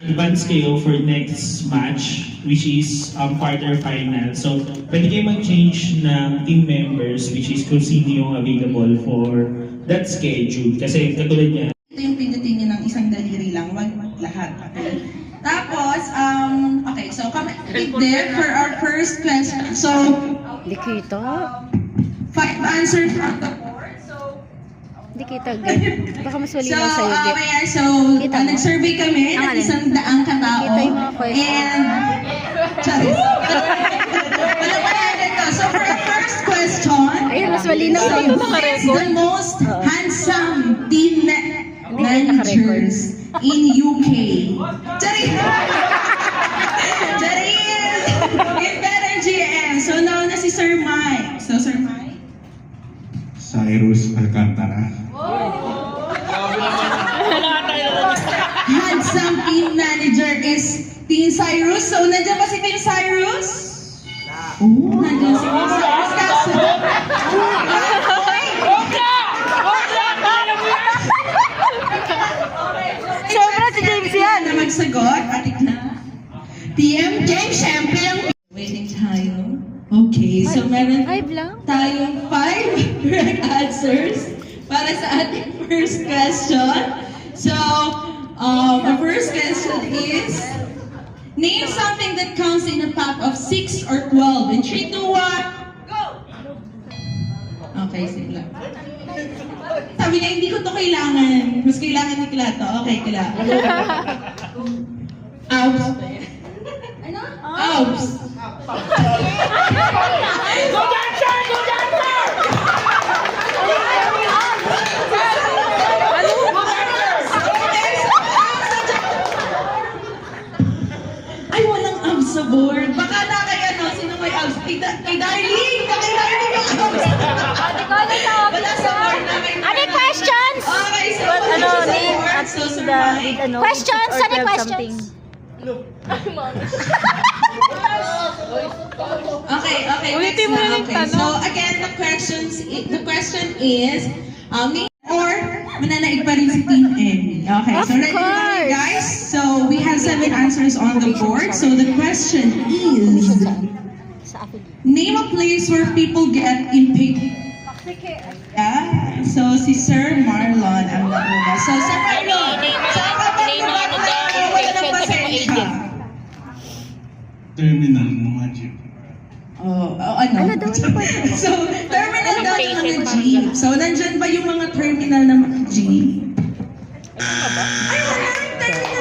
Advance kayo for next match, which is quarterfinal. So, pwede kayo mag-change ng team members, which is kung sino yung available for that schedule. Kasi katulad niya, ito yung pindutin nyo ng isang daliri lang, wag lahat. Okay? Tapos, okay, so come there for our first question. So, Hindi kita. 5 answers from the board. So, Hindi kita. Baka mas wali so, lang sa'yo. Git. kaya, so, Kita mo? nag-survey kami ng Ang alin? 100 katao. Kita yung mga question. And, charis. Wala pa natin to. So, for our first question, Ayun, mas wali lang sa'yo. who is the most handsome team managers in UK? Charis! Charis! In Better GM. So, now na si Sir Mike. So, Sir Mike? Cyrus Alcantara. Handsome team manager is Team Cyrus. So, nandiyan ba si Team Cyrus? Oo, nandiyan si Team Cyrus. Kaso, Siyempre si James yan. na magsagot. Atik na. PM James, syempre ang waiting tayo. Okay, so meron Five lang? tayong 5 correct answers para sa ating first question. So, the first question is, name something that comes in a pack of 6 or 12. In 3, 2, 1, go! Okay, sige lang. Sabi niya, hindi ko to kailangan. Mas kailangan ni Kila to. Okay, Kila. Ouch. Ano? Ouch. Go dancer! Go dancer! Ay, walang abs sa board. Baka na kay ano, sino may abs? Kay Darling! Kay Darling yung abs! Wala sa board na may Ano yung questions? Okay, so Ano, wala siya sa name board. at So, in Sir the, Mike. with ano? Questions? or Ano yung 12 questions? something? Okay, next Ulitin mo na. yung Okay, tanong. so again, the question is, name or mananaig pa rin si Team Emmy. Okay, Of so ready na kayo, course. guys? So we have 7 answers on the board. So the question is, Sa akin. name a place where people get impatient. Yeah, so si Sir Marlon ang nauna. So sa Marlon, saan ka ba wala ng pasensya? Terminal ng mga jeep. Ano? Ano daw yung question? So, terminal daw ng mga jeep. So, nandyan ba yung mga terminal ng mga jeep? Ay, wala yung terminal